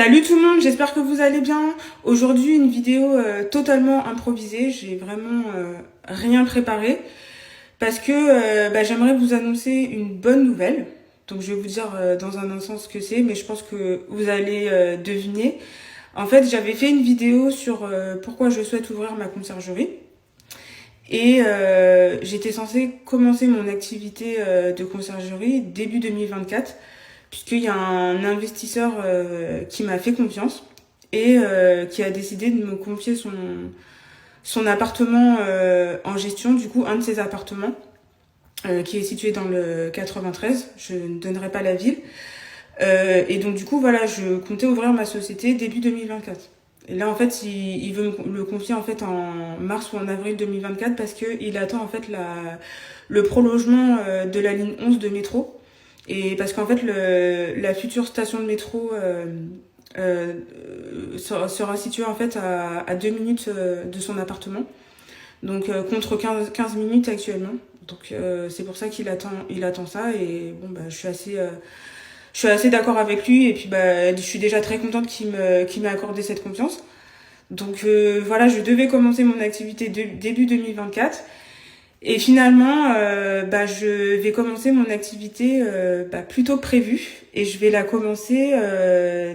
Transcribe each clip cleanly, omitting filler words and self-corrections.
Salut tout le monde, j'espère que vous allez bien. Aujourd'hui, une vidéo totalement improvisée. J'ai vraiment rien préparé parce que j'aimerais vous annoncer une bonne nouvelle. Donc je vais vous dire dans un instant ce que c'est, mais je pense que vous allez deviner. En fait, j'avais fait une vidéo sur pourquoi je souhaite ouvrir ma conciergerie. Et j'étais censée commencer mon activité de conciergerie début 2024, puisqu'il y a un investisseur qui m'a fait confiance et qui a décidé de me confier son appartement en gestion, du coup un de ses appartements qui est situé dans le 93, je ne donnerai pas la ville. Et donc du coup voilà, je comptais ouvrir ma société début 2024. Et là en fait il veut me le confier en fait en mars ou en avril 2024 parce qu'il attend en fait le prolongement de la ligne 11 de métro. Et parce qu'en fait, la future station de métro sera située en fait à 2 minutes de son appartement. Donc contre 15 minutes actuellement. Donc c'est pour ça il attend ça. Et bon, je suis assez d'accord avec lui. Et puis je suis déjà très contente qu'il m'ait accordé cette confiance. Donc voilà, je devais commencer mon activité début 2024. Et finalement, je vais commencer mon activité plus tôt que prévu et je vais la commencer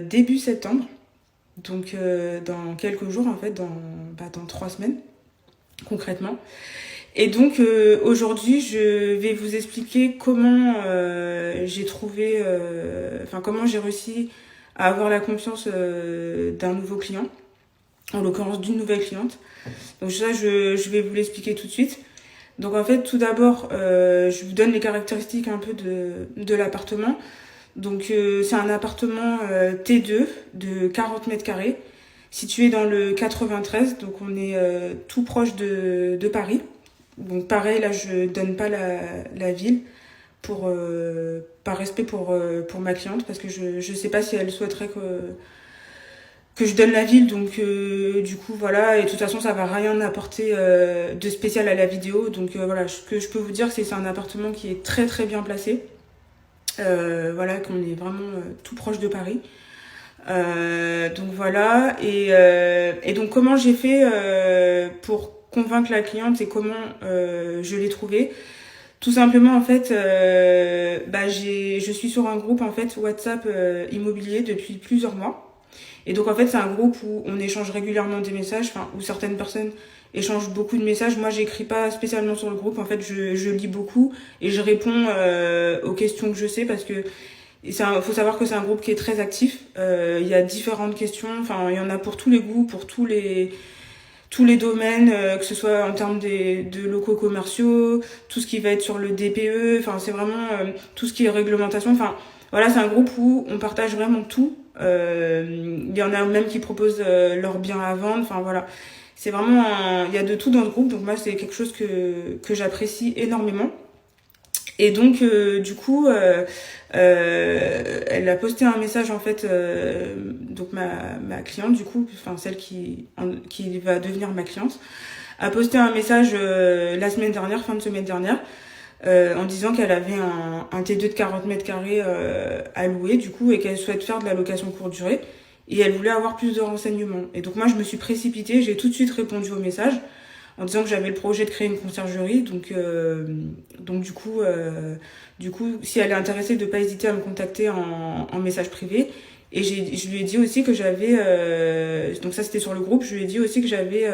début septembre. Donc dans quelques jours en fait, dans 3 semaines concrètement. Et donc aujourd'hui, je vais vous expliquer comment j'ai trouvé, comment j'ai réussi à avoir la confiance d'un nouveau client, en l'occurrence d'une nouvelle cliente. Donc ça, je vais vous l'expliquer tout de suite. Donc en fait, tout d'abord, je vous donne les caractéristiques un peu de l'appartement. Donc c'est un appartement T2 de 40 mètres carrés, situé dans le 93, donc on est tout proche de Paris. Donc pareil, là je donne pas la ville par respect pour ma cliente, parce que je sais pas si elle souhaiterait que je donne la ville, donc du coup voilà, et de toute façon ça va rien apporter de spécial à la vidéo, donc voilà, ce que je peux vous dire c'est un appartement qui est très très bien placé, voilà, qu'on est vraiment tout proche de Paris, donc voilà, et donc comment j'ai fait pour convaincre la cliente et comment je l'ai trouvé. Tout simplement en fait, je suis sur un groupe en fait WhatsApp immobilier depuis plusieurs mois. Et donc en fait c'est un groupe où on échange régulièrement des messages, où certaines personnes échangent beaucoup de messages. Moi j'écris pas spécialement sur le groupe, en fait je lis beaucoup et je réponds aux questions que je sais, parce que faut savoir que c'est un groupe qui est très actif. Il y a différentes questions, il y en a pour tous les goûts, pour tous les domaines, que ce soit en termes de locaux commerciaux, tout ce qui va être sur le DPE, c'est vraiment tout ce qui est réglementation. Voilà, c'est un groupe où on partage vraiment tout. Il y en a même qui proposent leurs biens à vendre. Voilà, c'est vraiment il y a de tout dans ce groupe. Donc moi, c'est quelque chose que j'apprécie énormément. Et donc du coup, elle a posté un message en fait. Donc ma cliente, du coup, celle qui va devenir ma cliente, a posté un message la semaine dernière, fin de semaine dernière, en disant qu'elle avait un T2 de 40 mètres carrés à louer, du coup, et qu'elle souhaite faire de la location courte durée. Et elle voulait avoir plus de renseignements. Et donc moi, je me suis précipitée, j'ai tout de suite répondu au message en disant que j'avais le projet de créer une conciergerie. Donc du coup, si elle est intéressée, de ne pas hésiter à me contacter en message privé. Et je lui ai dit aussi que j'avais, donc ça c'était sur le groupe, je lui ai dit aussi que j'avais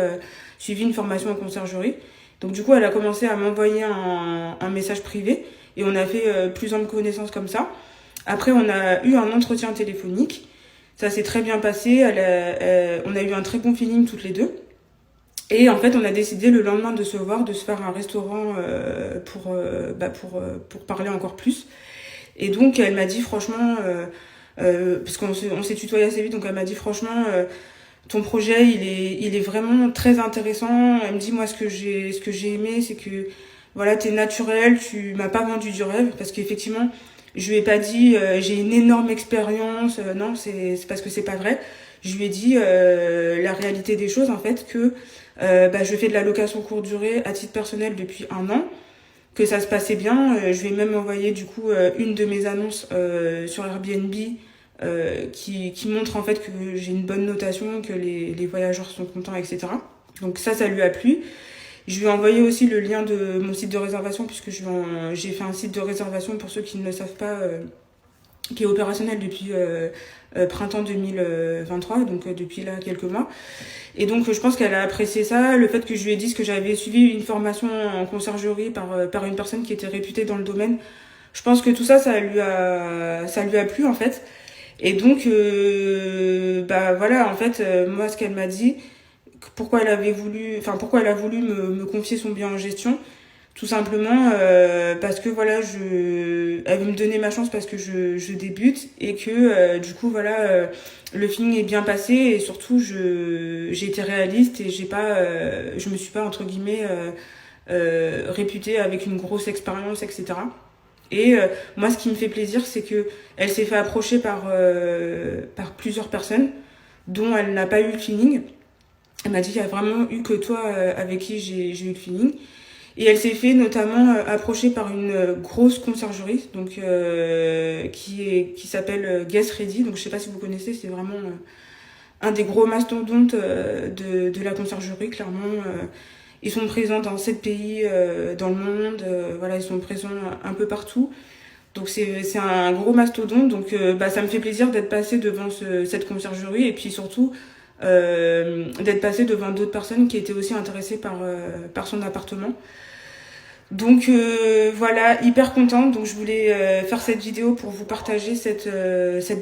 suivi une formation en conciergerie. Donc du coup, elle a commencé à m'envoyer un message privé et on a fait plus ample connaissance comme ça. Après, on a eu un entretien téléphonique. Ça s'est très bien passé. On a eu un très bon feeling toutes les deux. Et en fait, on a décidé le lendemain de se voir, de se faire un restaurant pour parler encore plus. Et donc, elle m'a dit franchement, parce qu'on s'est tutoyé assez vite, donc elle m'a dit franchement, ton projet, il est vraiment très intéressant. Elle me dit, moi, ce que j'ai aimé, c'est que voilà, t'es naturel, tu m'as pas vendu du rêve, parce qu'effectivement, je lui ai pas dit, j'ai une énorme expérience. Non, c'est parce que c'est pas vrai. Je lui ai dit la réalité des choses, en fait, que je fais de la location courte durée à titre personnel depuis 1 an, que ça se passait bien. Je vais même envoyer du coup une de mes annonces sur Airbnb qui montre en fait que j'ai une bonne notation, que les voyageurs sont contents, etc. Donc ça lui a plu. Je lui ai envoyé aussi le lien de mon site de réservation, puisque j'ai fait un site de réservation, pour ceux qui ne le savent pas, qui est opérationnel depuis printemps 2023, donc depuis là quelques mois. Et donc je pense qu'elle a apprécié ça, le fait que je lui ai dit que j'avais suivi une formation en conciergerie par une personne qui était réputée dans le domaine. Je pense que tout ça, ça lui a plu en fait. Et donc voilà, en fait, moi ce qu'elle m'a dit, pourquoi elle a voulu me confier son bien en gestion, tout simplement parce que voilà, elle veut me donner ma chance parce que je débute, et que du coup voilà, le feeling est bien passé, et surtout j'ai été réaliste, et je me suis pas entre guillemets réputée avec une grosse expérience, etc. Et moi, ce qui me fait plaisir, c'est que elle s'est fait approcher par plusieurs personnes dont elle n'a pas eu le feeling. Elle m'a dit qu'il n'y a vraiment eu que toi avec qui j'ai eu le feeling. Et elle s'est fait notamment approcher par une grosse conciergerie, donc qui s'appelle Guest Ready. Donc je sais pas si vous connaissez, c'est vraiment un des gros mastodontes de la conciergerie, clairement. Ils sont présents dans 7 pays dans le monde, voilà, ils sont présents un peu partout. Donc c'est un gros mastodonte, donc ça me fait plaisir d'être passée devant cette conciergerie, et puis surtout d'être passée devant d'autres personnes qui étaient aussi intéressées par son appartement. Donc voilà, hyper contente. Donc je voulais faire cette vidéo pour vous partager cette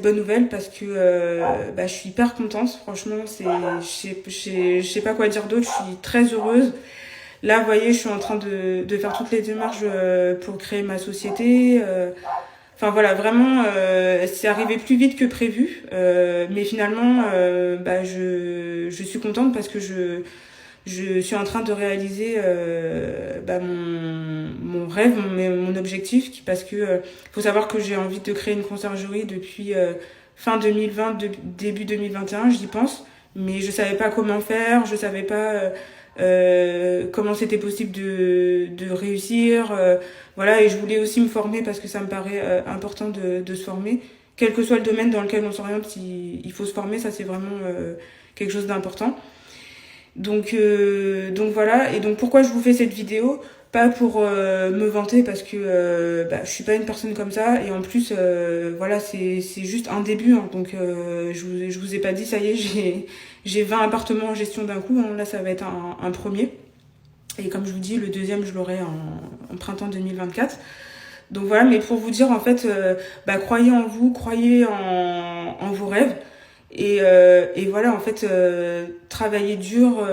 bonne nouvelle, parce que je suis hyper contente. Franchement, je sais pas quoi dire d'autre. Je suis très heureuse. Là, vous voyez, je suis en train de faire toutes les démarches pour créer ma société. Enfin voilà, vraiment, c'est arrivé plus vite que prévu. Mais finalement, je suis contente, parce que je suis en train de réaliser mon rêve, mon objectif, parce que faut savoir que j'ai envie de créer une conciergerie depuis fin 2020, début 2021, j'y pense, mais je savais pas comment faire, je savais pas comment c'était possible de réussir, voilà, et je voulais aussi me former, parce que ça me paraît important de se former, quel que soit le domaine dans lequel on s'oriente, il faut se former, ça c'est vraiment quelque chose d'important. Donc voilà, et donc pourquoi je vous fais cette vidéo? Pas pour me vanter, parce que je suis pas une personne comme ça, et en plus voilà, c'est juste un début, hein. Donc je vous ai pas dit ça y est, j'ai 20 appartements en gestion d'un coup, hein. Là ça va être un premier, et comme je vous dis, le deuxième je l'aurai en printemps 2024. Donc voilà, mais pour vous dire en fait, croyez en vous, croyez en vos rêves. Et voilà, en fait, travailler dur,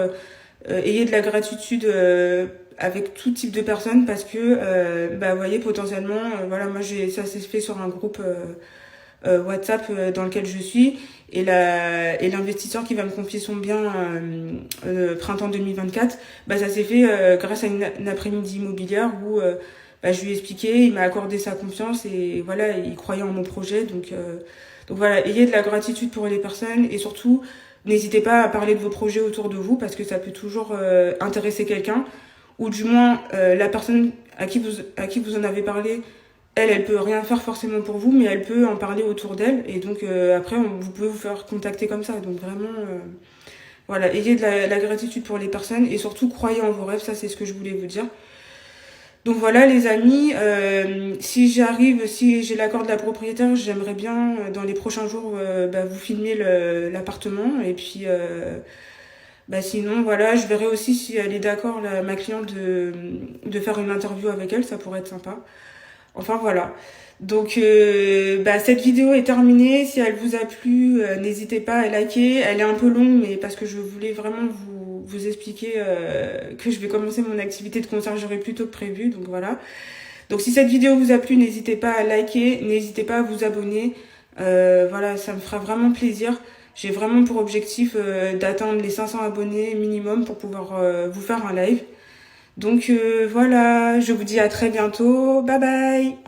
ayez de la gratitude avec tout type de personnes, parce que vous voyez, potentiellement, voilà, moi ça s'est fait sur un groupe WhatsApp dans lequel je suis, et l'investisseur qui va me confier son bien printemps 2024, ça s'est fait grâce à une après-midi immobilière où je lui ai expliqué, il m'a accordé sa confiance, et voilà, il croyait en mon projet. Donc voilà, ayez de la gratitude pour les personnes, et surtout, n'hésitez pas à parler de vos projets autour de vous, parce que ça peut toujours intéresser quelqu'un, ou du moins la personne à qui vous en avez parlé, elle peut rien faire forcément pour vous, mais elle peut en parler autour d'elle, et donc après vous pouvez vous faire contacter comme ça. Donc vraiment voilà, ayez de la gratitude pour les personnes, et surtout croyez en vos rêves, ça c'est ce que je voulais vous dire. Donc voilà les amis, si j'ai l'accord de la propriétaire, j'aimerais bien dans les prochains jours vous filmer l'appartement, et puis sinon voilà, je verrai aussi si elle est d'accord, ma cliente, de faire une interview avec elle, ça pourrait être sympa. Enfin voilà. Donc cette vidéo est terminée. Si elle vous a plu, n'hésitez pas à liker. Elle est un peu longue, mais parce que je voulais vraiment vous expliquer que je vais commencer mon activité de conciergerie plus tôt que prévu. Donc voilà. Donc si cette vidéo vous a plu, n'hésitez pas à liker, n'hésitez pas à vous abonner. Voilà, ça me fera vraiment plaisir. J'ai vraiment pour objectif d'atteindre les 500 abonnés minimum pour pouvoir vous faire un live. Donc voilà, je vous dis à très bientôt. Bye bye!